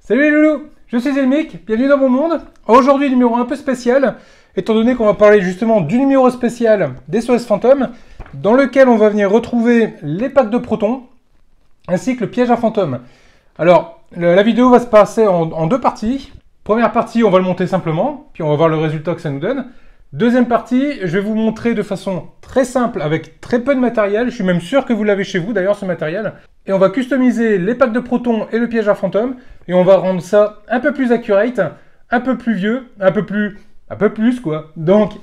Salut les loulous, je suis Elmic, bienvenue dans mon monde. Aujourd'hui, numéro un peu spécial, étant donné qu'on va parler justement du numéro spécial d'SOS Fantôme, dans lequel on va venir retrouver les packs de protons, ainsi que le piège à fantômes. Alors, la vidéo va se passer en deux parties. Première partie, on va le monter simplement, puis on va voir le résultat que ça nous donne. Deuxième partie, je vais vous montrer de façon très simple, avec très peu de matériel. Je suis même sûr que vous l'avez chez vous d'ailleurs, ce matériel. Et on va customiser les packs de protons et le piège à fantômes. Et on va rendre ça un peu plus accurate, un peu plus vieux, un peu plus quoi. Donc,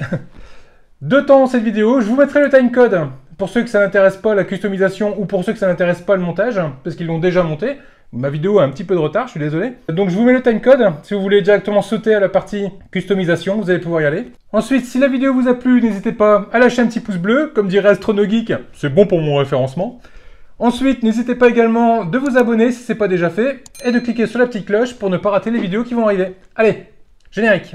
de temps dans cette vidéo, je vous mettrai le timecode pour ceux que ça n'intéresse pas la customisation ou pour ceux que ça n'intéresse pas le montage, parce qu'ils l'ont déjà monté. Ma vidéo a un petit peu de retard, je suis désolé. Donc je vous mets le timecode. Si vous voulez directement sauter à la partie customisation, vous allez pouvoir y aller. Ensuite, si la vidéo vous a plu, n'hésitez pas à lâcher un petit pouce bleu. Comme dirait AstronoGeek, c'est bon pour mon référencement. Ensuite, n'hésitez pas également de vous abonner si ce n'est pas déjà fait. Et de cliquer sur la petite cloche pour ne pas rater les vidéos qui vont arriver. Allez, générique.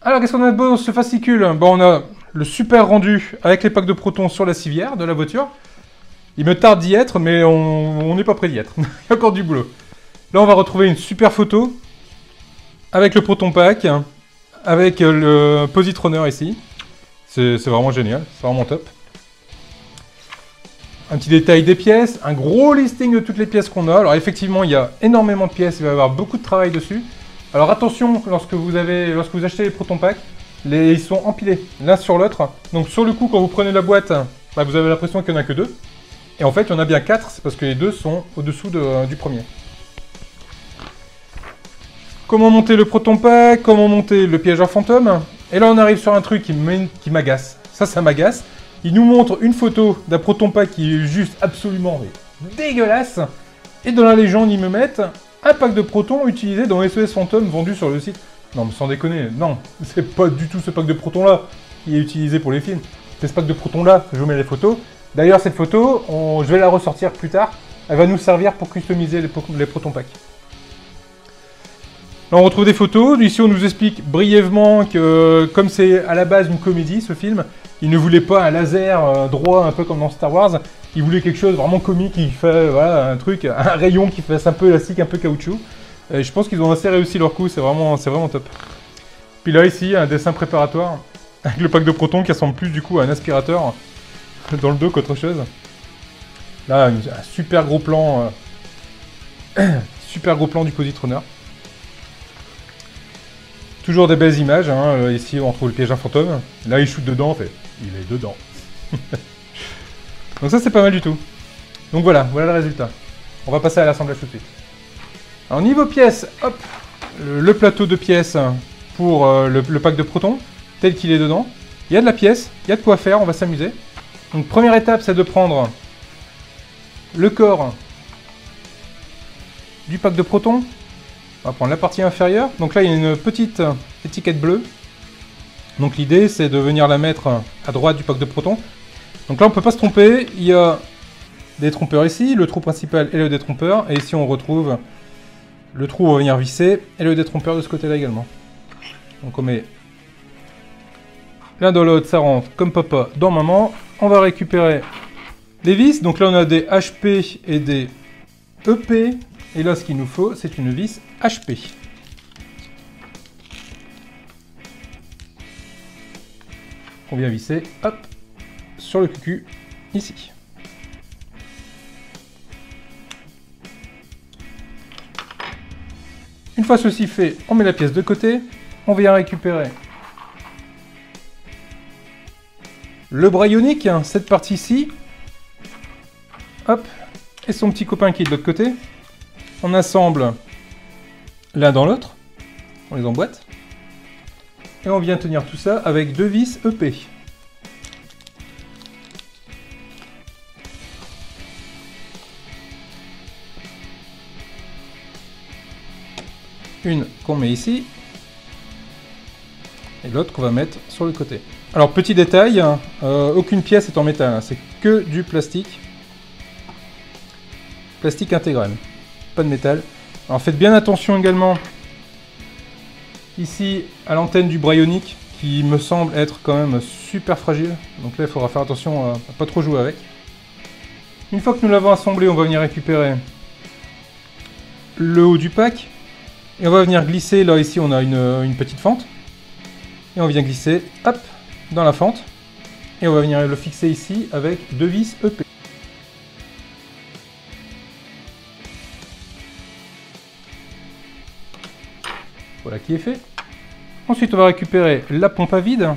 Alors, qu'est-ce qu'on a de beau dans ce fascicule? Bon, on a le super rendu avec les packs de protons sur la civière de la voiture. Il me tarde d'y être, mais on n'est pas prêt d'y être. Il y a encore du boulot. Là, on va retrouver une super photo avec le proton pack, avec le positronneur ici. C'est vraiment génial, c'est vraiment top. Un petit détail des pièces, un gros listing de toutes les pièces qu'on a. Alors effectivement, il y a énormément de pièces, il va y avoir beaucoup de travail dessus. Alors attention, lorsque vous achetez les proton packs, ils sont empilés l'un sur l'autre. Donc sur le coup, quand vous prenez la boîte, vous avez l'impression qu'il n'y en a que deux. Et en fait, il y en a bien 4, c'est parce que les deux sont au-dessous du premier. Comment monter le proton pack, comment monter le piège à fantôme. Et là, on arrive sur un truc qui m'agace. Ça m'agace. Il nous montre une photo d'un proton pack qui est juste absolument dégueulasse. Et dans la légende, ils me mettent un pack de protons utilisé dans SOS Fantôme vendu sur le site. Non, mais sans déconner, non, c'est pas du tout ce pack de protons là qui est utilisé pour les films. C'est ce pack de protons là que je vous mets les photos. D'ailleurs, cette photo, je vais la ressortir plus tard. Elle va nous servir pour customiser les protons packs. Là, on retrouve des photos. Ici, on nous explique brièvement que, comme c'est à la base une comédie, ce film, il ne voulait pas un laser droit, un peu comme dans Star Wars. Il voulait quelque chose vraiment comique, qui fait voilà, un rayon qui fasse un peu élastique, un peu caoutchouc. Et je pense qu'ils ont assez réussi leur coup, c'est vraiment top. Puis là, ici, un dessin préparatoire avec le pack de protons qui ressemble plus du coup à un aspirateur dans le dos qu'autre chose. Là, un super gros plan, du positronneur. Toujours des belles images, hein. Ici on retrouve le piège à fantôme. Là il shoot dedans, en fait. Il est dedans. Donc ça c'est pas mal du tout. Donc voilà le résultat. On va passer à l'assemblage tout de suite. Alors niveau pièces, hop, le plateau de pièces pour le pack de protons, tel qu'il est dedans. Il y a de la pièce, il y a de quoi faire, on va s'amuser. Donc première étape c'est de prendre le corps du pack de protons. On va prendre la partie inférieure. Donc là, il y a une petite étiquette bleue. Donc l'idée, c'est de venir la mettre à droite du pack de protons. Donc là, on ne peut pas se tromper. Il y a des trompeurs ici, le trou principal et le détrompeur. Et ici, on retrouve le trou où on va venir visser et le détrompeur de ce côté-là également. Donc on met l'un dans l'autre, ça rentre comme papa dans maman. On va récupérer les vis. Donc là, on a des HP et des EP. Et là, ce qu'il nous faut, c'est une vis HP. On vient visser, hop, sur le cucu, ici. Une fois ceci fait, on met la pièce de côté. On vient récupérer le bras ionique, cette partie-ci. Hop, et son petit copain qui est de l'autre côté. On assemble l'un dans l'autre, on les emboîte, et on vient tenir tout ça avec deux vis EP. Une qu'on met ici, et l'autre qu'on va mettre sur le côté. Alors petit détail, aucune pièce est en métal, hein, c'est que du plastique. Plastique intégral. Pas de métal. Alors faites bien attention également Ici, à l'antenne du Bryonic, qui me semble être quand même super fragile. Donc là, il faudra faire attention à pas trop jouer avec. Une fois que nous l'avons assemblé, on va venir récupérer le haut du pack. Et on va venir glisser, là ici on a une petite fente. Et on vient glisser, hop, dans la fente. Et on va venir le fixer ici avec 2 vis EP. Voilà qui est fait. Ensuite on va récupérer la pompe à vide.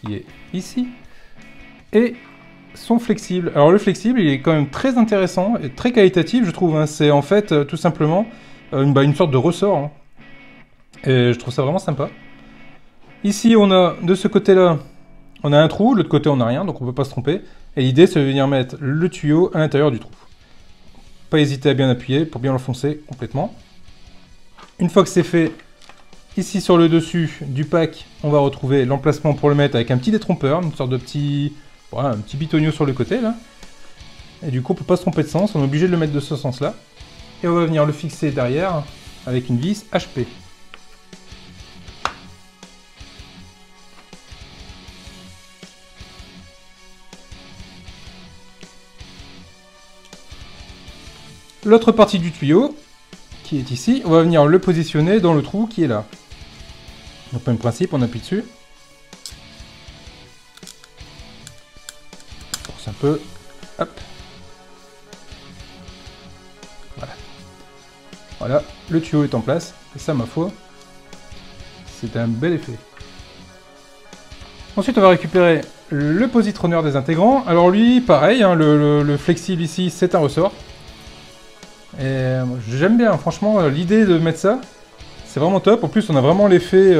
Qui est ici. Et son flexible. Alors le flexible, il est quand même très intéressant et très qualitatif, je trouve. Hein. C'est en fait tout simplement une sorte de ressort. Hein. Et je trouve ça vraiment sympa. Ici, on a de ce côté-là, on a un trou, de l'autre côté, on n'a rien, donc on ne peut pas se tromper. Et l'idée, c'est de venir mettre le tuyau à l'intérieur du trou. Pas hésiter à bien appuyer pour bien l'enfoncer complètement. Une fois que c'est fait, ici sur le dessus du pack, on va retrouver l'emplacement pour le mettre avec un petit détrompeur, une sorte de petit... Voilà, un petit bitonio sur le côté, là. Et du coup, on ne peut pas se tromper de sens, on est obligé de le mettre de ce sens-là. Et on va venir le fixer derrière avec une vis HP. L'autre partie du tuyau, qui est ici, on va venir le positionner dans le trou qui est là. Donc, même principe, on appuie dessus. Un peu, hop, voilà, le tuyau est en place, et ça, ma foi, c'est un bel effet. Ensuite, on va récupérer le positronneur des intégrants. Alors lui, pareil, hein, le flexible ici, c'est un ressort. Et j'aime bien, franchement, l'idée de mettre ça, c'est vraiment top. En plus, on a vraiment l'effet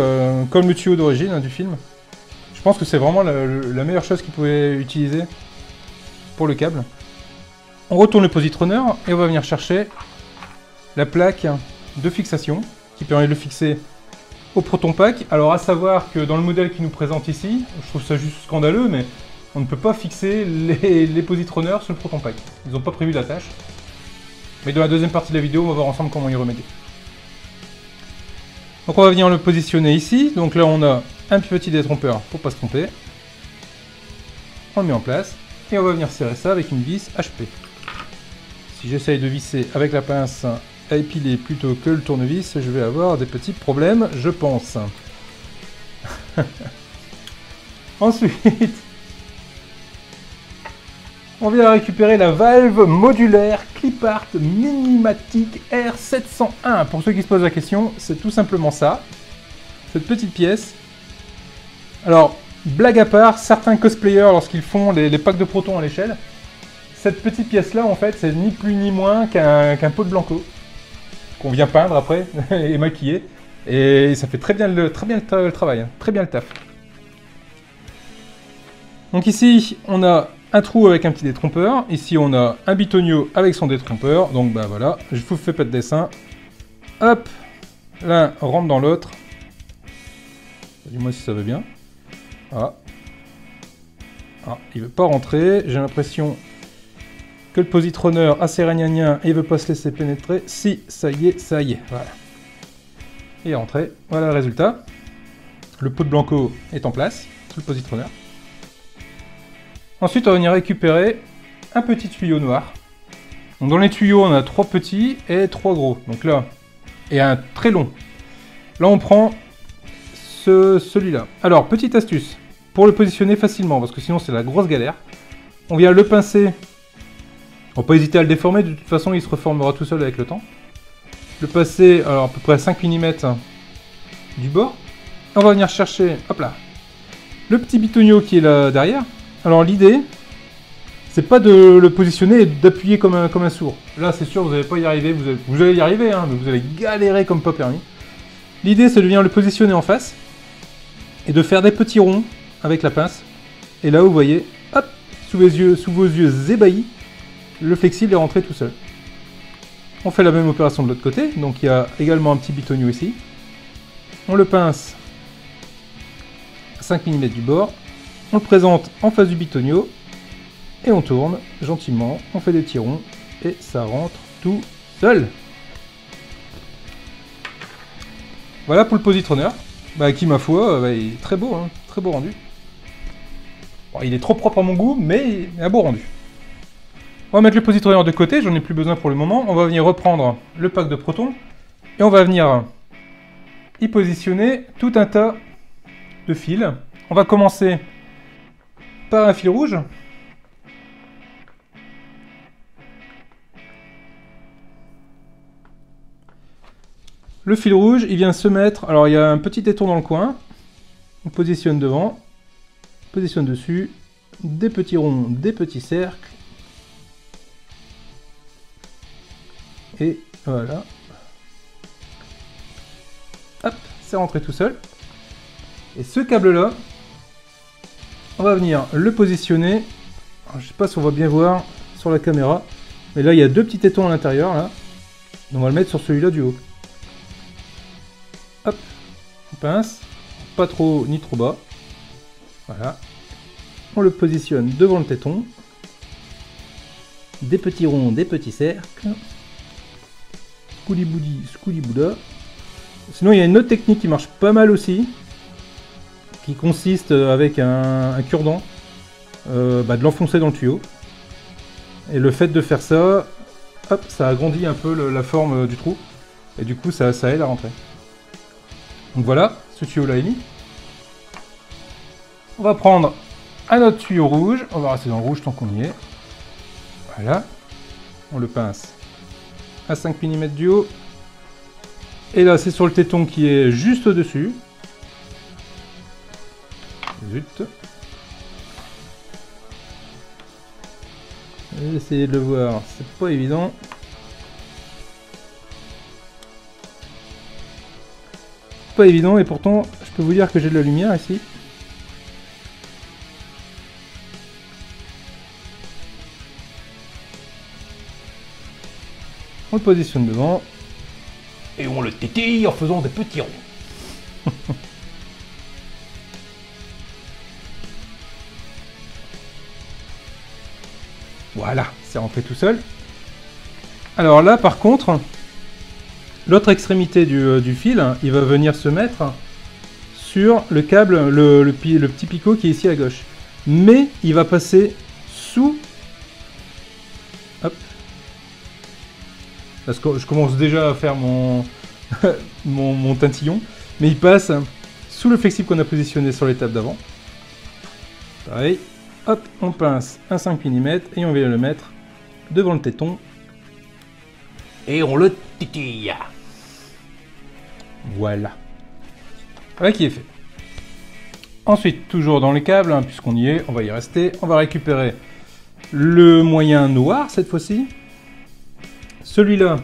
comme le tuyau d'origine hein, du film. Je pense que c'est vraiment la meilleure chose qu'ils pouvaient utiliser pour le câble. On retourne le positronneur et on va venir chercher la plaque de fixation qui permet de le fixer au proton pack. Alors à savoir que dans le modèle qui nous présente ici, je trouve ça juste scandaleux, mais on ne peut pas fixer les positronneurs sur le proton pack. Ils n'ont pas prévu la tâche. Mais dans la deuxième partie de la vidéo, on va voir ensemble comment y remédier. Donc on va venir le positionner ici. Donc là on a un petit détrompeur pour pas se tromper. On le met en place. Et on va venir serrer ça avec une vis HP. Si j'essaye de visser avec la pince à épiler plutôt que le tournevis, je vais avoir des petits problèmes, je pense. Ensuite, on vient récupérer la valve modulaire Clipart Minimatic R701. Pour ceux qui se posent la question, c'est tout simplement ça. Cette petite pièce. Alors, blague à part, certains cosplayers, lorsqu'ils font les packs de protons à l'échelle, cette petite pièce-là, en fait, c'est ni plus ni moins qu'un pot de blanco, qu'on vient peindre après, et maquiller. Et ça fait très bien le travail, hein, très bien le taf. Donc ici, on a un trou avec un petit détrompeur. Ici, on a un bitonio avec son détrompeur. Donc bah voilà, je vous fais pas de dessin. Hop, l'un rentre dans l'autre. Dis-moi si ça va bien. Ah. Ah, il veut pas rentrer. J'ai l'impression que le positronneur assez ragnagnin, il veut pas se laisser pénétrer. Si, ça y est, voilà. Il est rentré. Voilà le résultat. Le pot de blanco est en place sous le positronneur. Ensuite, on va venir récupérer un petit tuyau noir. Donc, dans les tuyaux, on a 3 petits et 3 gros. Donc là, et un très long. Là, on prend celui-là. Alors, petite astuce, pour le positionner facilement, parce que sinon c'est la grosse galère. On vient le pincer. On peut pas hésiter à le déformer, de toute façon il se reformera tout seul avec le temps. Le passer alors, à peu près 5 mm du bord. On va venir chercher, hop là, le petit bitonio qui est là derrière. Alors l'idée, c'est pas de le positionner et d'appuyer comme un sourd. Là c'est sûr, vous n'allez pas y arriver, vous allez y arriver, hein, mais vous allez galérer comme pas permis. L'idée c'est de venir le positionner en face et de faire des petits ronds avec la pince. Et là vous voyez, hop, sous vos yeux ébahis, le flexible est rentré tout seul. On fait la même opération de l'autre côté, donc il y a également un petit bitonio ici. On le pince à 5 mm du bord, on le présente en face du bitonio, et on tourne gentiment, on fait des petits ronds, et ça rentre tout seul. Voilà pour le positronneur, bah, qui ma foi, bah, il est très beau, hein, très beau rendu. Bon, il est trop propre à mon goût, mais il a un beau rendu. On va mettre le positronneur de côté, j'en ai plus besoin pour le moment. On va venir reprendre le pack de protons et on va venir y positionner tout un tas de fils. On va commencer par un fil rouge. Le fil rouge, il vient se mettre... Alors, il y a un petit éton dans le coin. On positionne devant. On positionne dessus. Des petits ronds, des petits cercles. Et voilà. Hop, c'est rentré tout seul. Et ce câble-là, on va venir le positionner. Alors, je sais pas si on va bien voir sur la caméra. Mais là, il y a deux petits étons à l'intérieur. Là. On va le mettre sur celui-là du haut. Hop, on pince, pas trop ni trop bas. Voilà. On le positionne devant le téton. Des petits ronds, des petits cercles. Scouli-boudi, scouli-bouda. Sinon, il y a une autre technique qui marche pas mal aussi. Qui consiste avec un cure-dent de l'enfoncer dans le tuyau. Et le fait de faire ça, hop, ça agrandit un peu la forme du trou. Et du coup, ça aide à rentrer. Donc voilà, ce tuyau-là est mis. On va prendre un autre tuyau rouge. On va rester dans le rouge tant qu'on y est. Voilà. On le pince à 5 mm du haut. Et là, c'est sur le téton qui est juste au-dessus. Zut. Essayez de le voir, c'est pas évident. Pas évident et pourtant je peux vous dire que j'ai de la lumière ici. On le positionne devant et on le tétille en faisant des petits ronds. Voilà, c'est rentré tout seul. Alors là par contre, l'autre extrémité du fil, il va venir se mettre sur le câble, le petit picot qui est ici à gauche. Mais il va passer sous... Hop. Parce que je commence déjà à faire mon, mon tintillon. Mais il passe sous le flexible qu'on a positionné sur l'étape d'avant. Pareil. Hop, on pince un 5 mm et on vient le mettre devant le téton. Et on le titille. Voilà. Voilà qui est fait. Ensuite, toujours dans les câbles, hein, puisqu'on y est, on va y rester. On va récupérer le moyen noir cette fois-ci. Celui-là,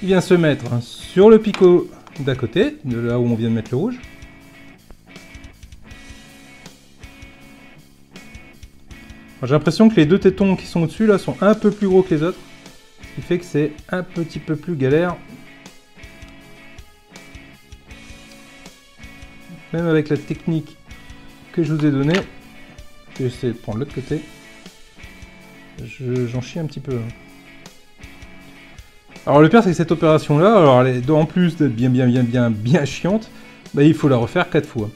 il vient se mettre sur le picot d'à côté, de là où on vient de mettre le rouge. J'ai l'impression que les deux tétons qui sont au-dessus là sont un peu plus gros que les autres. Ce qui fait que c'est un petit peu plus galère. Même avec la technique que je vous ai donnée. Je vais essayer de prendre l'autre côté. J'en chie un petit peu. Alors le pire c'est que cette opération là, alors elle est, en plus d'être bien chiante, bah, il faut la refaire 4 fois.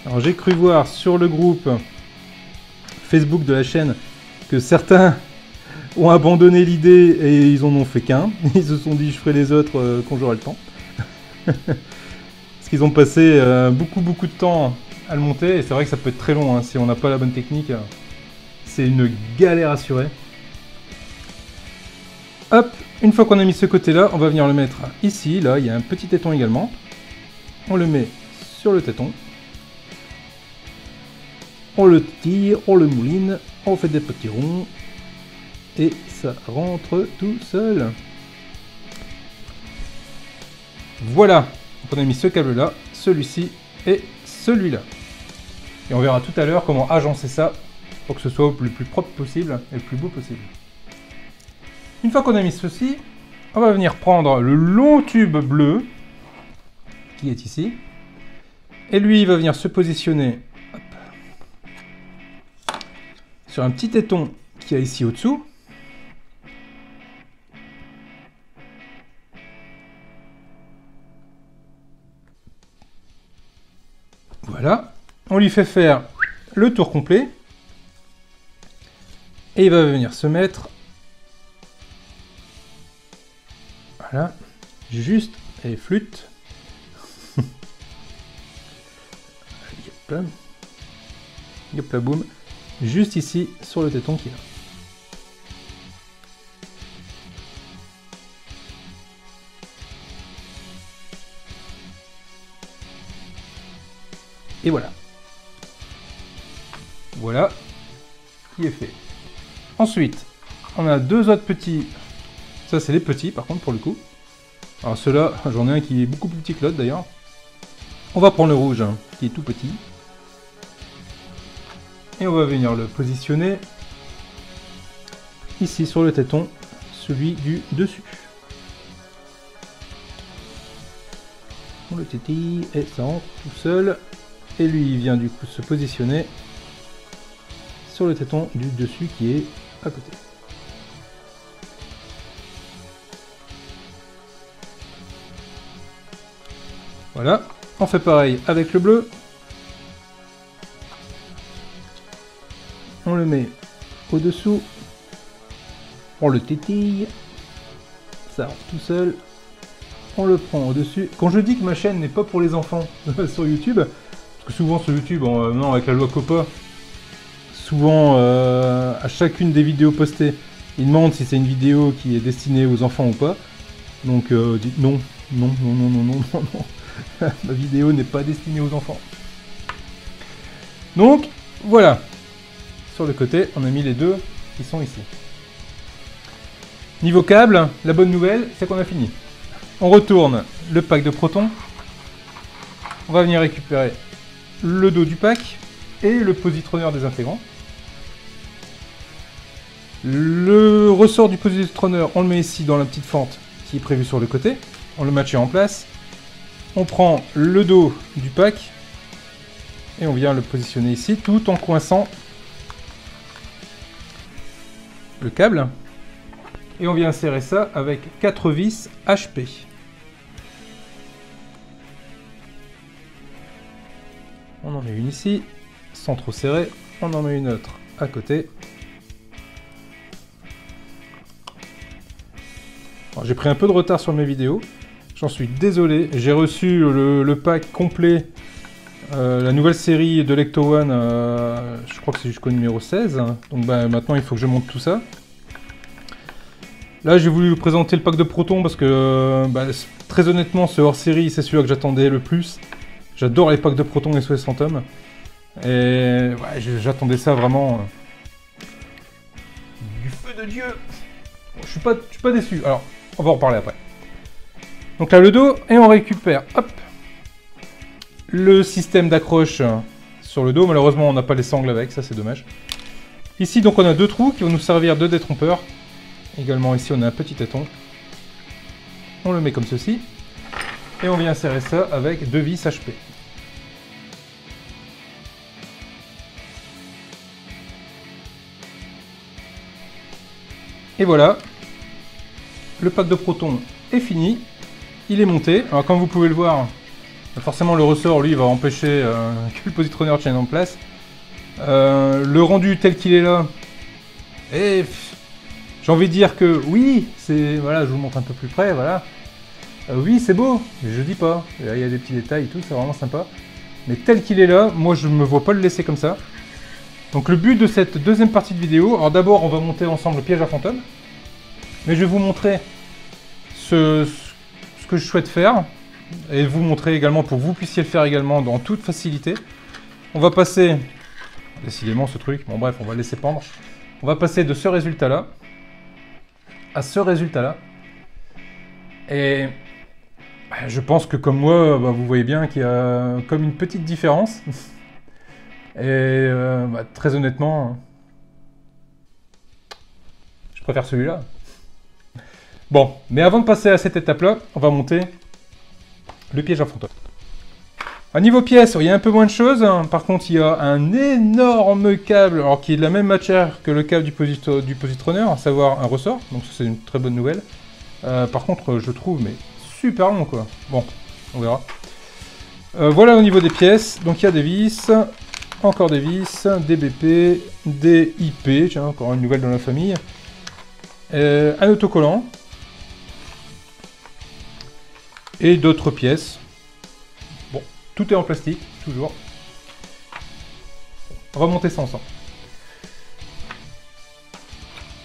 Alors j'ai cru voir sur le groupe Facebook de la chaîne que certains ont abandonné l'idée et ils en ont fait qu'un. Ils se sont dit je ferai les autres quand j'aurai le temps. Parce qu'ils ont passé beaucoup de temps à le monter et c'est vrai que ça peut être très long hein, si on n'a pas la bonne technique. C'est une galère assurée. Hop, une fois qu'on a mis ce côté là, on va venir le mettre ici. Là, il y a un petit téton également. On le met sur le téton. On le tire, on le mouline, on fait des petits ronds et ça rentre tout seul. Voilà, donc on a mis ce câble là, celui-ci et celui-là. Et on verra tout à l'heure comment agencer ça pour que ce soit le plus propre possible et le plus beau possible. Une fois qu'on a mis ceci, on va venir prendre le long tube bleu qui est ici. Et lui, il va venir se positionner sur un petit téton qui est ici au-dessous. Voilà. On lui fait faire le tour complet. Et il va venir se mettre... Voilà. Juste... Et flûte. Hop là. Hop là, boum. Juste ici, sur le téton qui est là. Et voilà. Voilà. Qui est fait. Ensuite, on a deux autres petits. Ça, c'est les petits, par contre, pour le coup. Alors, ceux-là, j'en ai un qui est beaucoup plus petit que l'autre, d'ailleurs. On va prendre le rouge, hein, qui est tout petit. Et on va venir le positionner ici sur le téton, celui du dessus. On le tétille et ça rentre tout seul. Et lui, il vient du coup se positionner sur le téton du dessus qui est à côté. Voilà, on fait pareil avec le bleu. On le met au-dessous. On le tétille. Ça rentre tout seul. On le prend au-dessus. Quand je dis que ma chaîne n'est pas pour les enfants sur YouTube, parce que souvent sur YouTube, non, avec la loi COPPA, souvent à chacune des vidéos postées, ils demandent si c'est une vidéo qui est destinée aux enfants ou pas. Donc dites non, non, non, non, non, non, non, non. Ma vidéo n'est pas destinée aux enfants. Donc voilà. Sur le côté, on a mis les deux qui sont ici. Niveau câble, la bonne nouvelle, c'est qu'on a fini. On retourne le pack de protons. On va venir récupérer le dos du pack et le positronneur des intégrants. Le ressort du positronneur, on le met ici dans la petite fente qui est prévue sur le côté. On le matche en place. On prend le dos du pack et on vient le positionner ici tout en coinçant le câble. Et on vient insérer ça avec 4 vis HP. On en met une ici, sans trop serrer. On en met une autre à côté. J'ai pris un peu de retard sur mes vidéos. J'en suis désolé. J'ai reçu le pack complet. La nouvelle série de Lecto One, je crois que c'est jusqu'au numéro 16. Donc maintenant, il faut que je monte tout ça. Là, j'ai voulu vous présenter le pack de protons parce que, très honnêtement, ce hors-série, c'est celui que j'attendais le plus. J'adore les packs de protons et SOS Fantôme. Et ouais, j'attendais ça vraiment du feu de Dieu. Bon, je suis pas déçu. Alors, on va en reparler après. Donc là, le dos, et on récupère, hop, le système d'accroche sur le dos. Malheureusement, on n'a pas les sangles avec, ça c'est dommage. Ici, donc, on a deux trous qui vont nous servir de détrompeurs. Également ici on a un petit téton. On le met comme ceci. Et on vient insérer ça avec 2 vis HP. Et voilà. Le pack de protons est fini. Il est monté. Alors comme vous pouvez le voir, forcément le ressort lui va empêcher que le positronneur tienne en place. Le rendu tel qu'il est là. Et j'ai envie de dire que oui, c'est... Voilà, je vous montre un peu plus près, voilà. Oui, c'est beau, mais je dis pas. Il y a des petits détails et tout, c'est vraiment sympa. Mais tel qu'il est là, moi je ne me vois pas le laisser comme ça. Donc le but de cette deuxième partie de vidéo, alors d'abord on va monter ensemble le piège à fantôme. Mais je vais vous montrer ce que je souhaite faire. Et vous montrer également pour que vous puissiez le faire également dans toute facilité. On va passer... Décidément ce truc, bon bref, on va le laisser pendre. On va passer de ce résultat-là à ce résultat-là. Et je pense que comme moi, vous voyez bien qu'il y a comme une petite différence. Et très honnêtement, je préfère celui-là. Bon, mais avant de passer à cette étape-là, on va monter le piège à fantôme. À niveau pièce, il y a un peu moins de choses. Par contre, il y a un énorme câble, alors qui est de la même matière que le câble du positronneur, à savoir un ressort. Donc ça, c'est une très bonne nouvelle. Par contre, je trouve mais super long, quoi. Bon, on verra. Voilà au niveau des pièces. Donc il y a des vis, encore des vis, des BP, des IP, tiens, encore une nouvelle dans la famille. Un autocollant. Et d'autres pièces. Bon, tout est en plastique, toujours. On va monter ça ensemble.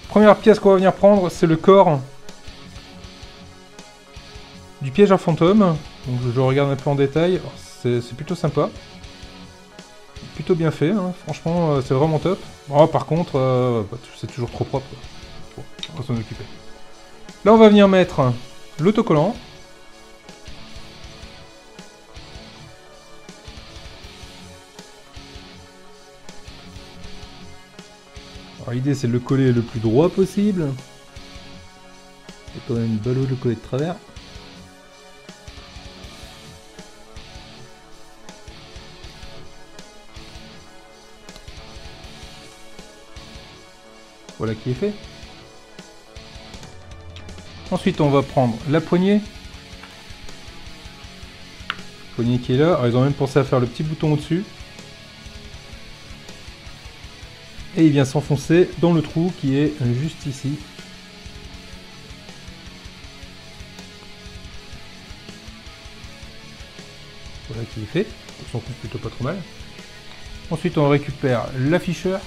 Première pièce qu'on va venir prendre, c'est le corps du piège à fantôme. Donc je regarde un peu en détail. C'est plutôt sympa. Plutôt bien fait, hein. Franchement, c'est vraiment top. Oh, par contre, c'est toujours trop propre. Bon, on va s'en occuper. Là, on va venir mettre l'autocollant. L'idée c'est de le coller le plus droit possible. C'est quand même une ballot de le coller de travers. Voilà qui est fait. Ensuite on va prendre la poignée. Poignée qui est là. Alors, ils ont même pensé à faire le petit bouton au-dessus. Et il vient s'enfoncer dans le trou qui est juste ici. Voilà qui est fait. On s'en fout plutôt pas trop mal. Ensuite on récupère l'afficheur.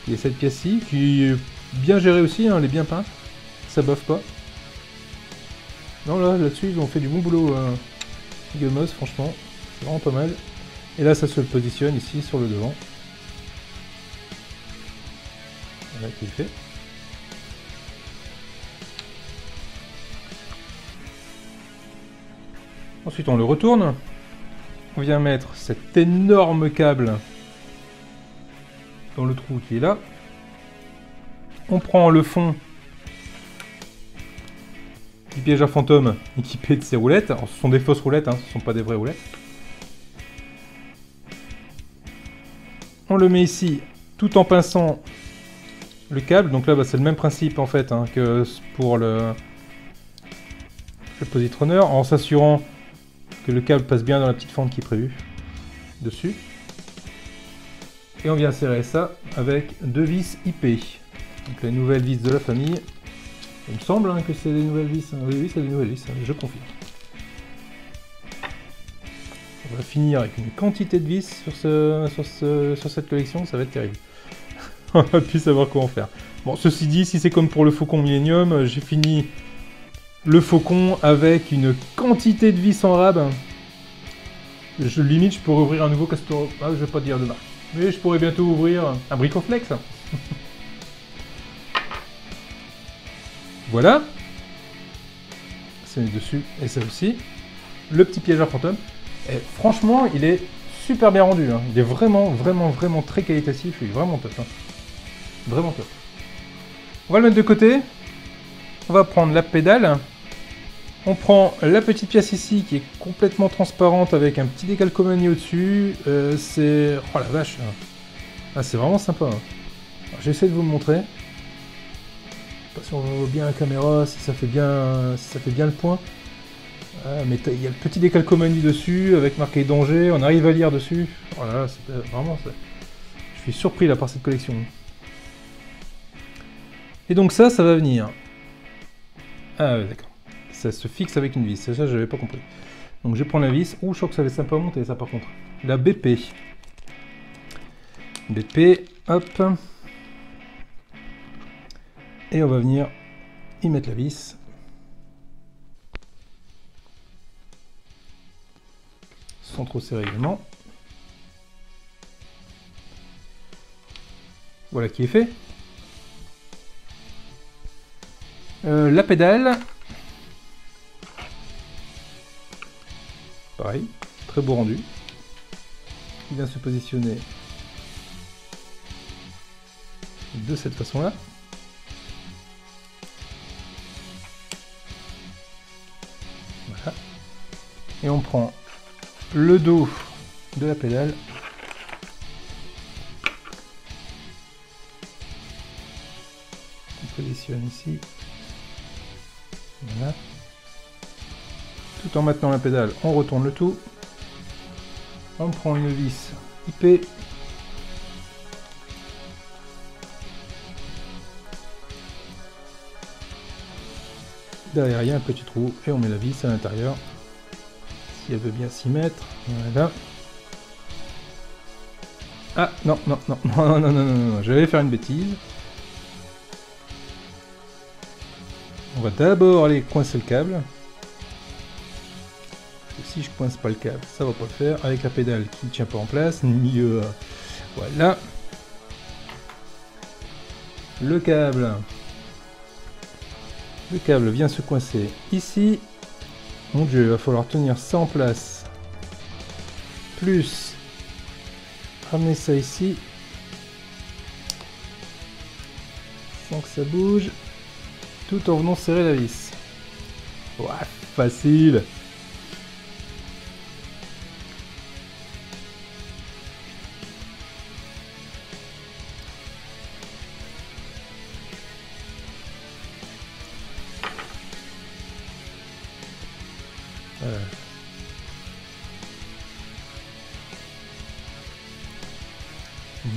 Il y a cette pièce-ci qui est bien gérée aussi, hein, elle est bien peinte. Ça baffe pas. Non là-dessus ils ont fait du bon boulot. Gumos, franchement. C'est vraiment pas mal. Et là, ça se positionne ici sur le devant. Voilà qui est fait. Ensuite, on le retourne. On vient mettre cet énorme câble dans le trou qui est là. On prend le fond du piège à fantôme équipé de ces roulettes. Alors, ce sont des fausses roulettes, hein, ce ne sont pas des vraies roulettes. On le met ici tout en pinçant le câble. Donc là, c'est le même principe en fait hein, que pour le positronneur, en s'assurant que le câble passe bien dans la petite fente qui est prévue dessus. Et on vient serrer ça avec deux vis IP. Donc les nouvelles vis de la famille. Il me semble hein, que c'est des nouvelles vis. Oui, c'est des nouvelles vis, je confirme. On va finir avec une quantité de vis sur cette collection, ça va être terrible. On va plus savoir comment faire. Bon, ceci dit, si c'est comme pour le Faucon Millennium, j'ai fini le Faucon avec une quantité de vis en rab. Limite, je pourrais ouvrir un nouveau Castor... Ah, je vais pas dire de marque. Mais je pourrais bientôt ouvrir un Bricoflex. Voilà. C'est mis dessus, et ça aussi. Le petit piège à fantôme. Et franchement, il est super bien rendu. Hein. Il est vraiment très qualitatif. Il est vraiment top. Hein. Vraiment top. On va le mettre de côté. On va prendre la pédale. On prend la petite pièce ici qui est complètement transparente avec un petit décalcomanie au-dessus. C'est... Oh la vache. Ah, c'est vraiment sympa. Hein. J'essaie de vous le montrer. Je sais pas si on voit bien la caméra, si ça fait bien le point. Mais il y a le petit décalcomanie dessus avec marqué danger, on arrive à lire dessus. Voilà, c'est vraiment ça. Je suis surpris là par cette collection. Et donc ça va venir. Ah ouais, d'accord. Ça se fixe avec une vis, ça j'avais pas compris. Donc je prends la vis. Ouh, je crois que ça va sympa monter ça par contre. La BP. BP, hop. Et on va venir y mettre la vis. Sans trop serrer également. Voilà qui est fait. La pédale. Pareil, très beau rendu. Il vient se positionner de cette façon-là. Voilà. Et on prend le dos de la pédale. On positionne ici. Voilà. Tout en maintenant la pédale, on retourne le tout. On prend une vis IP. Derrière, il y a un petit trou et on met la vis à l'intérieur. Si elle veut bien s'y mettre. Voilà. Ah, non, non, non, non, non, non, non, non, je vais faire une bêtise. On va d'abord aller coincer le câble. Si je coince pas le câble, ça va pas le faire. Avec la pédale qui ne tient pas en place, mieux. Voilà. Le câble vient se coincer ici. Mon Dieu, il va falloir tenir ça en place. Plus ramener ça ici. Sans que ça bouge. Tout en venant serrer la vis. Ouais, facile.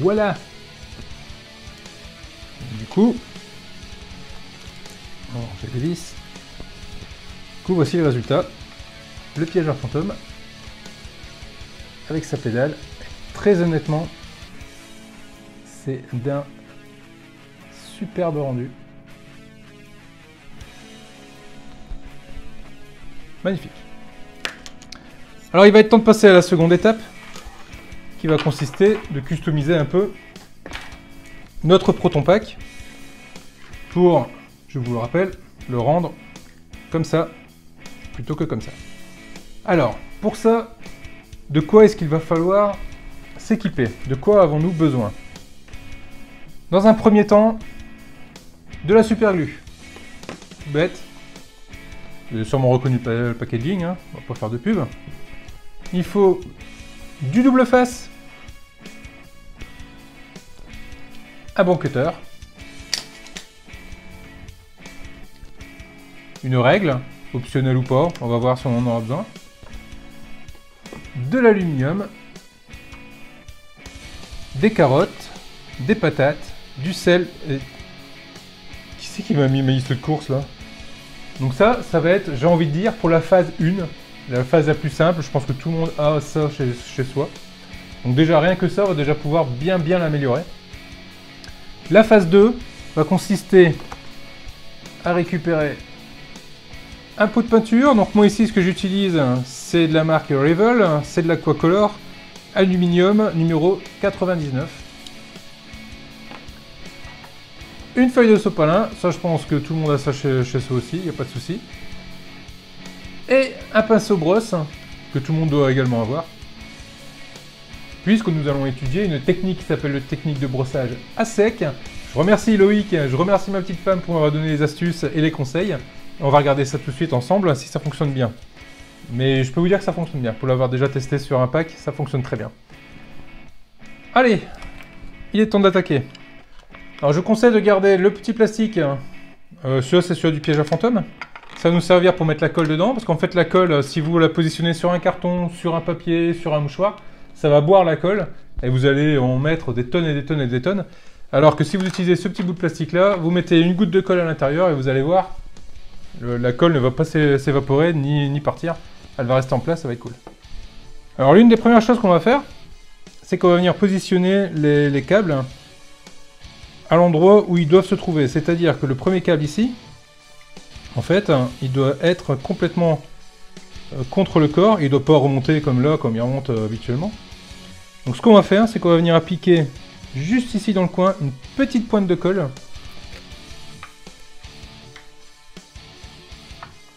Voilà. Du coup, on fait les vis. Du coup, voici le résultat. Le piège à fantôme avec sa pédale. Très honnêtement, c'est d'un superbe rendu. Magnifique. Alors il va être temps de passer à la seconde étape, qui va consister de customiser un peu notre Proton Pack pour, je vous le rappelle, le rendre comme ça, plutôt que comme ça. Alors, pour ça, de quoi est-ce qu'il va falloir s'équiper? De quoi avons-nous besoin? Dans un premier temps, de la super glue. Bête. Vous avez sûrement reconnu le packaging, hein, on va pas faire de pub. Il faut du double face, un bon cutter, une règle, optionnelle ou pas, on va voir si on en aura besoin, de l'aluminium, des carottes, des patates, du sel, et... Qui c'est qui m'a mis ma liste de courses là? Donc ça va être, j'ai envie de dire, pour la phase 1, la phase la plus simple, je pense que tout le monde a ça chez soi. Donc déjà, rien que ça, on va déjà pouvoir bien l'améliorer. La phase 2 va consister à récupérer un pot de peinture. Donc moi ici, ce que j'utilise, c'est de la marque Rival, c'est de l'Aquacolor, aluminium numéro 99. Une feuille de sopalin, ça je pense que tout le monde a ça chez soi aussi, il n'y a pas de souci. Et un pinceau brosse, que tout le monde doit également avoir. Puisque nous allons étudier une technique qui s'appelle la technique de brossage à sec. Je remercie Loïc, je remercie ma petite femme pour m'avoir donné les astuces et les conseils. On va regarder ça tout de suite ensemble, si ça fonctionne bien. Mais je peux vous dire que ça fonctionne bien. Pour l'avoir déjà testé sur un pack, ça fonctionne très bien. Allez, il est temps d'attaquer. Alors je conseille de garder le petit plastique, celui-là c'est celui du piège à fantôme. Ça va nous servir pour mettre la colle dedans, parce qu'en fait la colle, si vous la positionnez sur un carton, sur un papier, sur un mouchoir, ça va boire la colle, et vous allez en mettre des tonnes et des tonnes et des tonnes. Alors que si vous utilisez ce petit bout de plastique là, vous mettez une goutte de colle à l'intérieur, et vous allez voir, la colle ne va pas s'évaporer ni partir, elle va rester en place, ça va être cool. Alors l'une des premières choses qu'on va faire, c'est qu'on va venir positionner les câbles à l'endroit où ils doivent se trouver. C'est-à-dire que le premier câble ici, en fait, il doit être complètement contre le corps. Il ne doit pas remonter comme là, comme il remonte habituellement. Donc ce qu'on va faire, c'est qu'on va venir appliquer juste ici dans le coin une petite pointe de colle.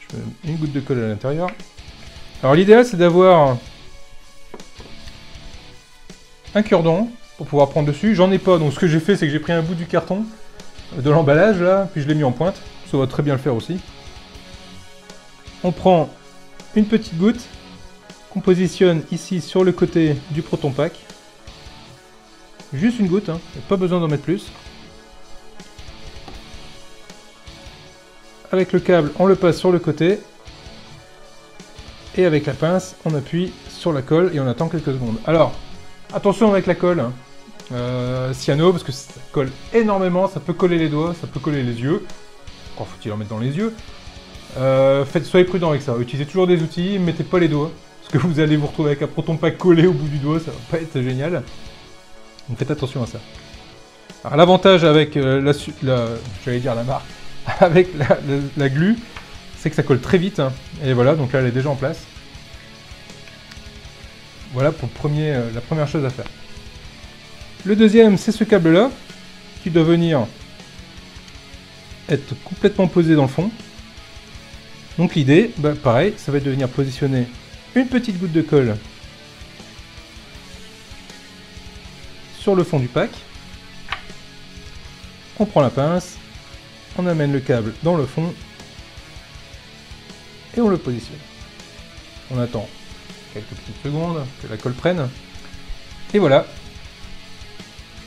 Je mets une goutte de colle à l'intérieur. Alors l'idéal, c'est d'avoir un cure-dent pour pouvoir prendre dessus. J'en ai pas, donc ce que j'ai fait, c'est que j'ai pris un bout du carton de l'emballage là, puis je l'ai mis en pointe. Ça va très bien le faire aussi. On prend une petite goutte qu'on positionne ici sur le côté du Proton Pack. Juste une goutte, hein, pas besoin d'en mettre plus. Avec le câble, on le passe sur le côté. Et avec la pince, on appuie sur la colle et on attend quelques secondes. Alors, attention avec la colle, cyano, parce que ça colle énormément, ça peut coller les doigts, ça peut coller les yeux. Encore faut-il en mettre dans les yeux. Soyez prudent avec ça, utilisez toujours des outils, mettez pas les doigts, parce que vous allez vous retrouver avec un proton pack collé au bout du doigt, ça va pas être génial. Donc faites attention à ça. Alors l'avantage avec j'allais dire la marque, avec la glu, c'est que ça colle très vite, hein. Et voilà, donc là elle est déjà en place. Voilà pour la première chose à faire. Le deuxième, c'est ce câble-là, qui doit venir être complètement posé dans le fond. Donc l'idée, pareil, ça va être de venir positionner une petite goutte de colle sur le fond du pack. On prend la pince, on amène le câble dans le fond et on le positionne. On attend quelques petites secondes que la colle prenne. Et voilà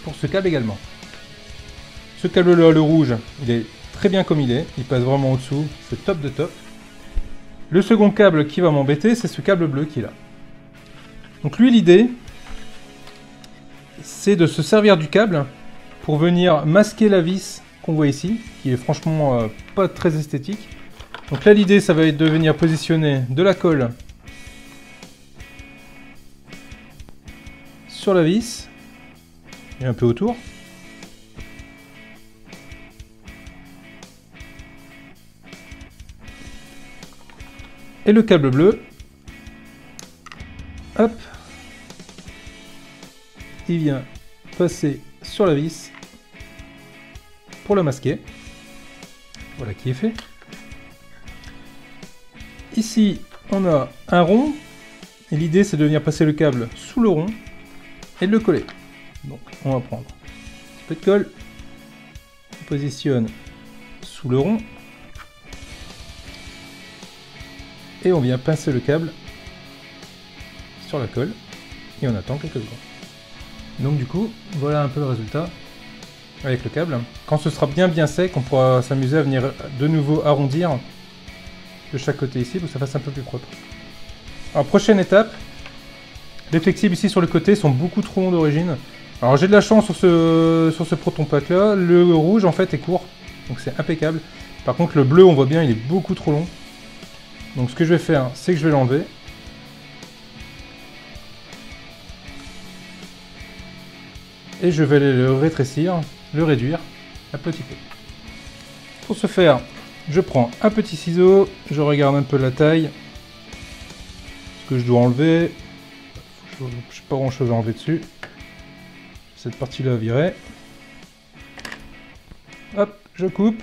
pour ce câble également. Ce câble-là, le rouge, il est très bien comme il passe vraiment au-dessous, c'est top de top. Le second câble qui va m'embêter, c'est ce câble bleu qui est là. Donc lui, l'idée, c'est de se servir du câble pour venir masquer la vis qu'on voit ici, qui est franchement pas très esthétique. Donc là, l'idée, ça va être de venir positionner de la colle sur la vis et un peu autour. Et le câble bleu, hop, il vient passer sur la vis pour le masquer. Voilà qui est fait. Ici, on a un rond, et l'idée c'est de venir passer le câble sous le rond et de le coller. Donc on va prendre un peu de colle, on positionne sous le rond, et on vient pincer le câble sur la colle, et on attend quelques secondes. Donc du coup, voilà un peu le résultat avec le câble. Quand ce sera bien sec, on pourra s'amuser à venir de nouveau arrondir de chaque côté ici pour que ça fasse un peu plus propre. Alors prochaine étape, les flexibles ici sur le côté sont beaucoup trop longs d'origine. Alors j'ai de la chance sur ce proton pack là, le rouge en fait est court, donc c'est impeccable. Par contre le bleu on voit bien il est beaucoup trop long. Donc ce que je vais faire, c'est que je vais l'enlever. Et je vais aller le rétrécir, le réduire un petit peu. Pour ce faire, je prends un petit ciseau, je regarde un peu la taille, ce que je dois enlever. Je n'ai pas grand chose à enlever dessus. Cette partie-là à virer. Hop, je coupe.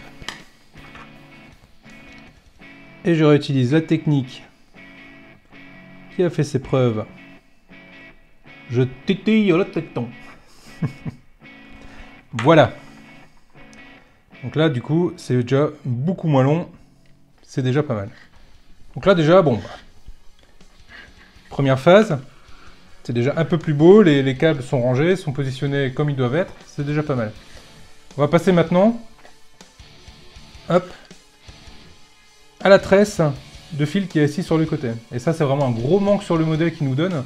Et je réutilise la technique qui a fait ses preuves. Je titille le téton. Voilà. Donc là, du coup, c'est déjà beaucoup moins long. C'est déjà pas mal. Donc là, déjà, bon. Première phase. C'est déjà un peu plus beau. Les câbles sont rangés, sont positionnés comme ils doivent être. C'est déjà pas mal. On va passer maintenant. Hop. À la tresse de fil qui est assis sur le côté. Et ça, c'est vraiment un gros manque sur le modèle qu'ils nous donnent.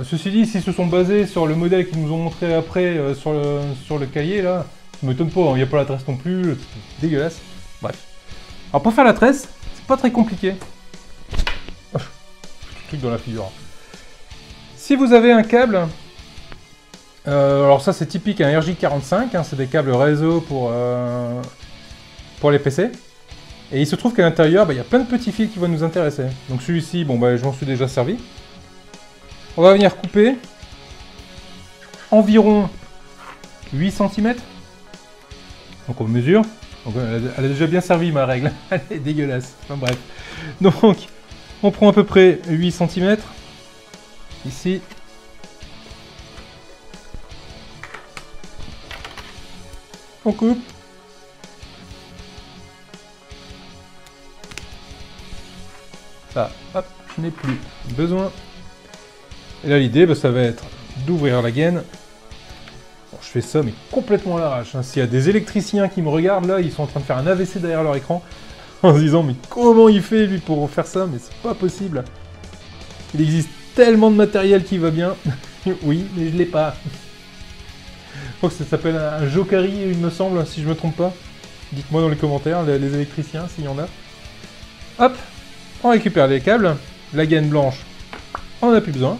Ceci dit, s'ils se sont basés sur le modèle qu'ils nous ont montré après sur le cahier, là, ça m'étonne pas, il n'y a pas la tresse non plus, c'est dégueulasse. Bref. Alors pour faire la tresse, c'est pas très compliqué. Truc dans la figure. Si vous avez un câble, alors ça c'est typique, un RJ45, hein, c'est des câbles réseau pour les PC. Et il se trouve qu'à l'intérieur, il y a plein de petits fils qui vont nous intéresser. Donc celui-ci, bon je m'en suis déjà servi. On va venir couper environ 8 cm. Donc on mesure. Donc, elle a déjà bien servi ma règle. Elle est dégueulasse. Enfin bref. Donc on prend à peu près 8 cm. Ici. On coupe. Ça, hop, je n'ai plus besoin. Et là l'idée, ça va être d'ouvrir la gaine. Bon, je fais ça mais complètement à l'arrache. Hein. S'il y a des électriciens qui me regardent là, ils sont en train de faire un AVC derrière leur écran. en se disant mais comment il fait lui pour faire ça, mais c'est pas possible. Il existe tellement de matériel qui va bien. Oui, mais je l'ai pas. Je crois que ça s'appelle un Jokari, il me semble, si je me trompe pas. Dites-moi dans les commentaires, les électriciens, s'il y en a. Hop, on récupère les câbles. La gaine blanche, on n'en a plus besoin.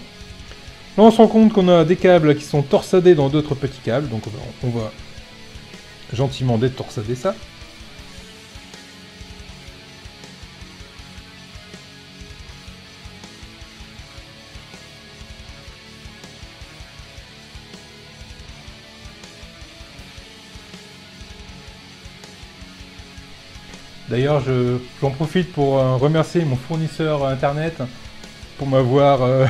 Là, on se rend compte qu'on a des câbles qui sont torsadés dans d'autres petits câbles. Donc on va gentiment détorsader ça. D'ailleurs, j'en profite pour remercier mon fournisseur internet pour m'avoir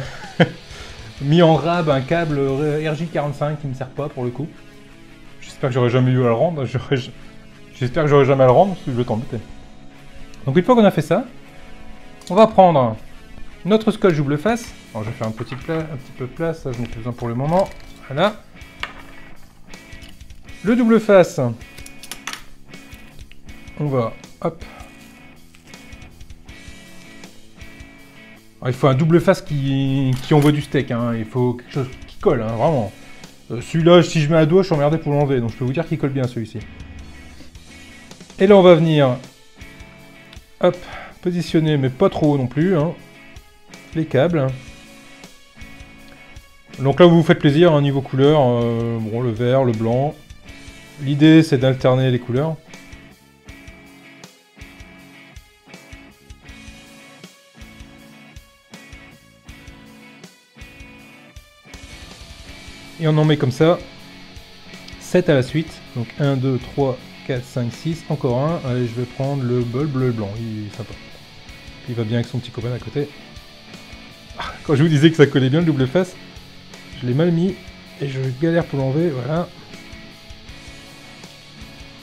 mis en rab un câble RJ45 qui ne me sert pas pour le coup. J'espère que j'aurai jamais eu à le rendre. J'espère que j'aurai jamais à le rendre parce que je vais t'embêter. Donc une fois qu'on a fait ça, on va prendre notre scotch double face. Alors je vais faire un petit peu de place, ça je n'ai plus besoin pour le moment. Voilà. Le double face, on va... Hop. Alors, il faut un double face qui envoie du steak, hein. Il faut quelque chose qui colle, hein, vraiment. Celui-là, si je mets un doigt, je suis emmerdé pour l'enlever, donc je peux vous dire qu'il colle bien celui-ci. Et là, on va venir, hop, positionner, mais pas trop haut non plus, hein, les câbles. Donc là, vous vous faites plaisir, hein, niveau couleur, bon, le vert, le blanc. L'idée, c'est d'alterner les couleurs. Et on en met comme ça 7 à la suite. Donc 1, 2, 3, 4, 5, 6. Encore un. Allez, je vais prendre le bol bleu et blanc. Il est sympa. Il va bien avec son petit copain à côté. Quand je vous disais que ça collait bien le double face, je l'ai mal mis. Et je galère pour l'enlever. Voilà.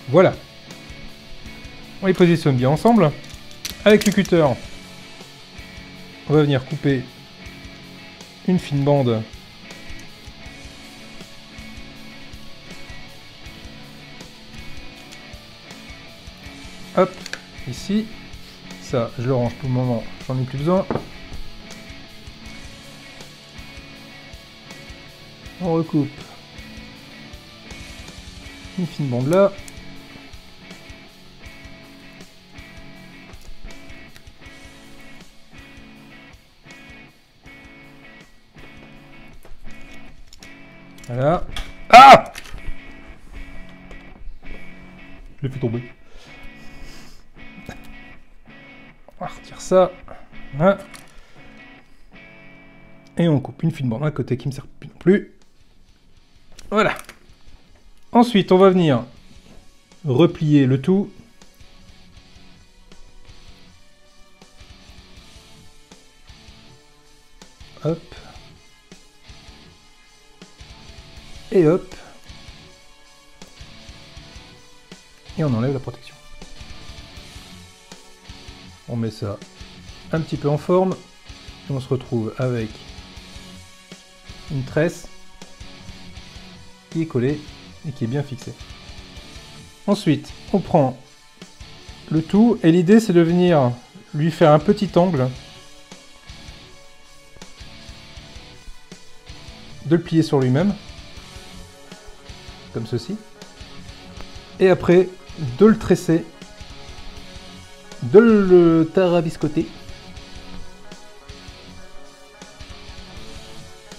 Voilà. On les positionne bien ensemble. Avec le cutter, on va venir couper une fine bande. Hop, ici. Ça, je le range pour le moment, j'en ai plus besoin. On recoupe une fine bande là. Voilà. Ah! Je l'ai fait tomber. On retire ça. Voilà. Et on coupe une fine bande d'un côté qui ne me sert plus non plus. Voilà. Ensuite, on va venir replier le tout. Hop. Et hop. Et on enlève la protection. On met ça un petit peu en forme. Et on se retrouve avec une tresse qui est collée et qui est bien fixée. Ensuite, on prend le tout et l'idée c'est de venir lui faire un petit angle, de le plier sur lui-même, comme ceci, et après de le tresser, de le tarabiscoter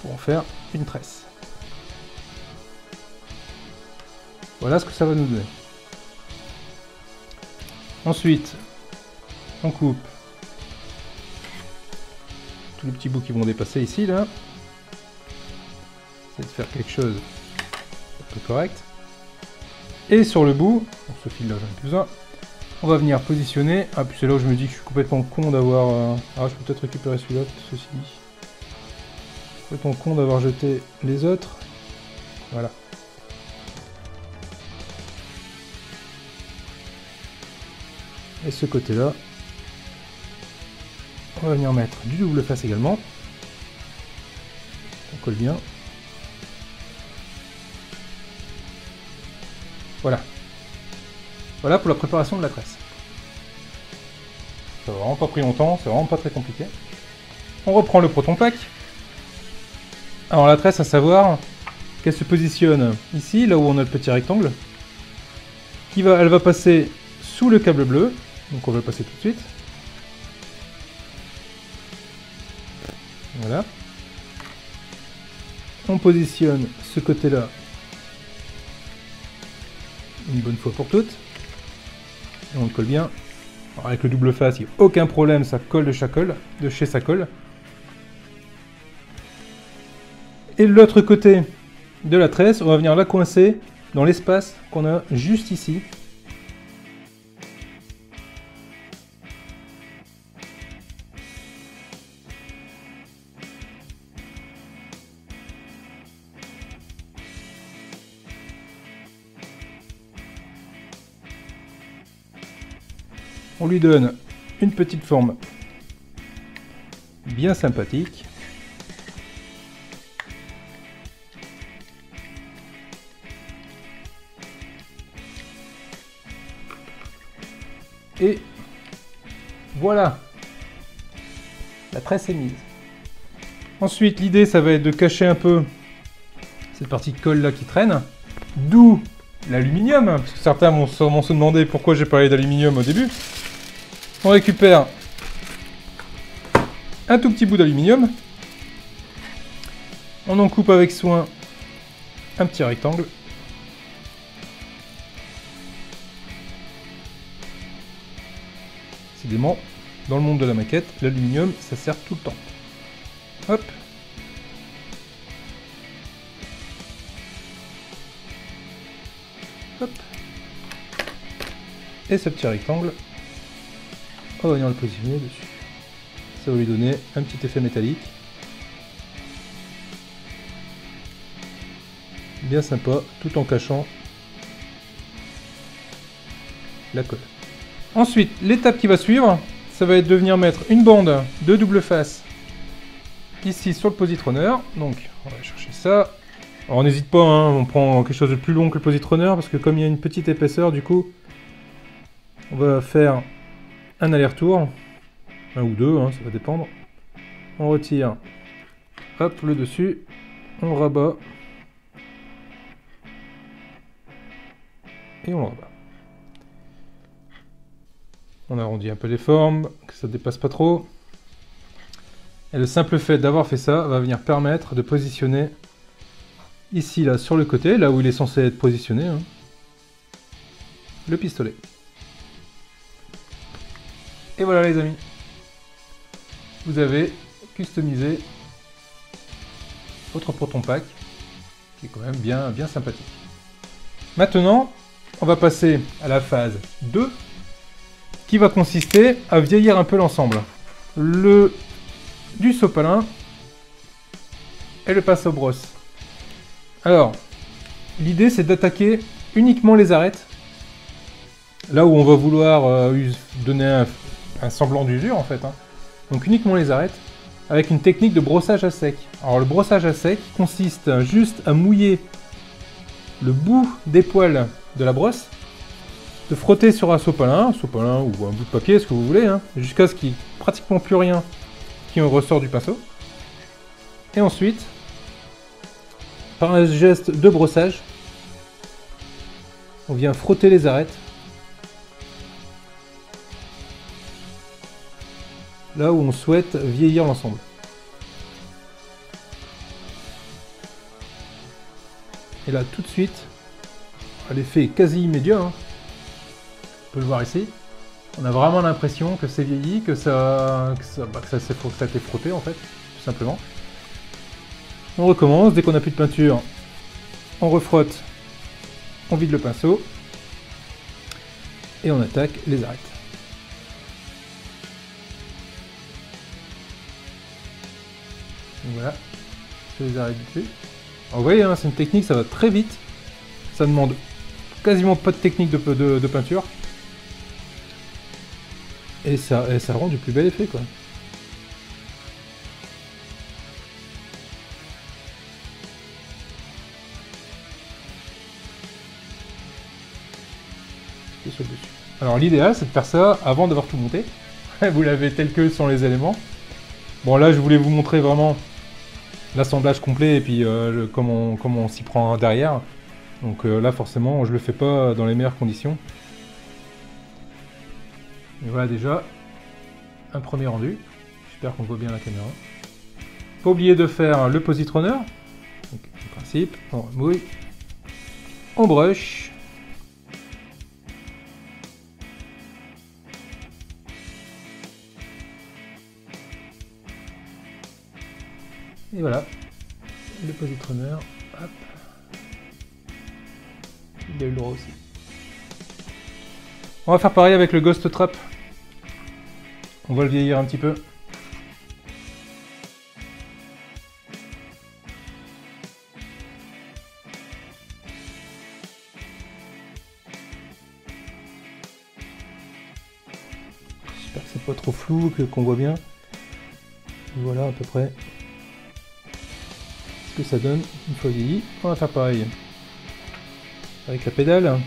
pour en faire une tresse. Voilà ce que ça va nous donner. Ensuite, on coupe tous les petits bouts qui vont dépasser ici, là. C'est de faire quelque chose de correct. Et sur le bout, ce fil là j'en ai plus besoin, on va venir positionner. Ah, puis c'est là où je me dis que je suis complètement con d'avoir... Ah, je peux peut-être récupérer celui-là, ceci. Je suis complètement con d'avoir jeté les autres. Voilà. Et ce côté-là, on va venir mettre du double face également. On colle bien. Voilà. Voilà pour la préparation de la tresse. Ça n'a vraiment pas pris longtemps, c'est vraiment pas très compliqué. On reprend le proton pack. Alors la tresse, à savoir qu'elle se positionne ici, là où on a le petit rectangle. Elle va passer sous le câble bleu. Donc on va le passer tout de suite. Voilà. On positionne ce côté-là une bonne fois pour toutes. Et on le colle bien. Alors avec le double face, il n'y a aucun problème, ça colle de chez ça colle. Et de l'autre côté de la tresse, on va venir la coincer dans l'espace qu'on a juste ici. On lui donne une petite forme bien sympathique. Et voilà, la tresse est mise. Ensuite, l'idée, ça va être de cacher un peu cette partie de colle là qui traîne, d'où l'aluminium, parce que certains vont sûrement se demander pourquoi j'ai parlé d'aluminium au début. On récupère un tout petit bout d'aluminium, on en coupe avec soin un petit rectangle. Décidément, dans le monde de la maquette, l'aluminium, ça sert tout le temps. Hop. Hop. Et ce petit rectangle, on va venir le positionner dessus. Ça va lui donner un petit effet métallique. Bien sympa, tout en cachant la colle. Ensuite, l'étape qui va suivre, ça va être de venir mettre une bande de double face ici sur le positronneur. Donc, on va chercher ça. Alors, on n'hésite pas, hein, on prend quelque chose de plus long que le positronneur, parce que comme il y a une petite épaisseur, du coup, on va faire un aller-retour. Un ou deux, hein, ça va dépendre. On retire, hop, le dessus, on rabat. Et on le rabat. On arrondit un peu les formes, que ça ne dépasse pas trop. Et le simple fait d'avoir fait ça va venir permettre de positionner ici, là, sur le côté, là où il est censé être positionné, hein, le pistolet. Et voilà les amis. Vous avez customisé votre proton pack, qui est quand même bien sympathique. Maintenant, on va passer à la phase 2, qui va consister à vieillir un peu l'ensemble. Du sopalin et le pinceau brosse. Alors, l'idée c'est d'attaquer uniquement les arêtes, là où on va vouloir donner un semblant d'usure en fait, hein. Donc uniquement les arêtes, avec une technique de brossage à sec. Alors le brossage à sec consiste juste à mouiller le bout des poils de la brosse, de frotter sur un sopalin ou un bout de papier, ce que vous voulez, hein, jusqu'à ce qu'il n'y ait pratiquement plus rien qui en ressort du pinceau. Et ensuite, par un geste de brossage, on vient frotter les arêtes, là où on souhaite vieillir l'ensemble. Et là, tout de suite, l'effet est quasi immédiat, hein. On peut le voir ici. On a vraiment l'impression que c'est vieilli, que ça a été frotté en fait, tout simplement. On recommence, dès qu'on n'a plus de peinture, on refrotte, on vide le pinceau, et on attaque les arêtes. Donc voilà, je les arrête dessus. Alors vous voyez, hein, c'est une technique, ça va très vite, ça demande quasiment pas de technique de peinture. Et ça rend du plus bel effet, quoi. Alors l'idéal, c'est de faire ça avant d'avoir tout monté. vous l'avez tel que sont les éléments. Bon là je voulais vous montrer vraiment l'assemblage complet et puis comment on s'y prend derrière. Donc là forcément je le fais pas dans les meilleures conditions. Et voilà déjà un premier rendu. J'espère qu'on voit bien la caméra. Pas oublier de faire le positronneur. Donc, en principe, on remouille, on brush. Et voilà, le positronneur. Hop. Il a eu le droit aussi. On va faire pareil avec le Ghost Trap. On va le vieillir un petit peu. J'espère que c'est pas trop flou, qu'on voit bien. Voilà à peu près ce que ça donne une fois vieilli. On va faire pareil avec la pédale.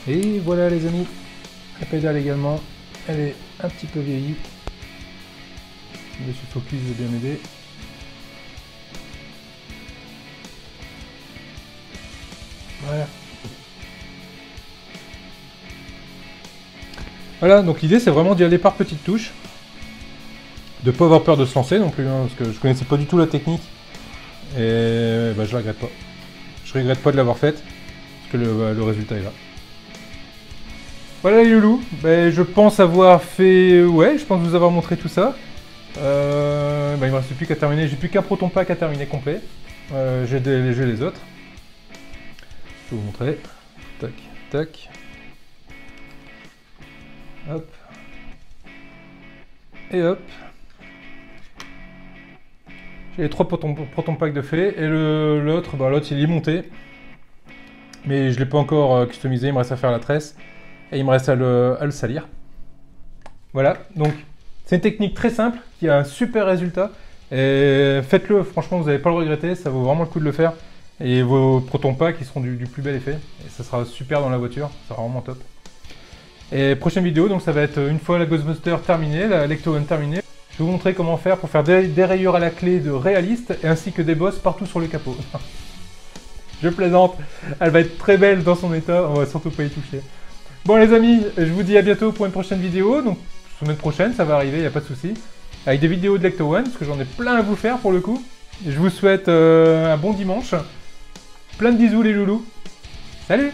Et voilà les amis, la pédale également, elle est un petit peu vieillie. Monsieur Focus veut bien m'aider. Voilà. Voilà, donc l'idée c'est vraiment d'y aller par petites touches. De ne pas avoir peur de se lancer non plus, hein, parce que je connaissais pas du tout la technique. Et bah, je regrette pas. Je regrette pas de l'avoir faite, parce que le résultat est là. Voilà les loulous, ben, je pense avoir fait... Ouais, je pense vous avoir montré tout ça. Ben, il me reste plus qu'à terminer, j'ai plus qu'un proton pack à terminer complet. J'ai les autres. Je vais vous montrer. Tac, tac. Hop. Et hop. J'ai les 3 proton pack de fait. Et l'autre, bah, l'autre il est monté. Mais je ne l'ai pas encore customisé, il me reste à faire la tresse. Et il me reste à le salir. Voilà, donc c'est une technique très simple qui a un super résultat. Et faites-le, franchement, vous n'allez pas le regretter, ça vaut vraiment le coup de le faire. Et vos proton packs qui seront du plus bel effet. Et ça sera super dans la voiture, ça sera vraiment top. Et prochaine vidéo, donc ça va être une fois la Ghostbuster terminée, la Lecto One terminée. Je vais vous montrer comment faire pour faire des rayures à la clé de réaliste et ainsi que des bosses partout sur le capot. Je plaisante, elle va être très belle dans son état, on va surtout pas y toucher. Bon les amis, je vous dis à bientôt pour une prochaine vidéo, donc semaine prochaine ça va arriver, il n'y a pas de souci. Avec des vidéos de Lecto One, parce que j'en ai plein à vous faire pour le coup. Je vous souhaite un bon dimanche. Plein de bisous les loulous. Salut!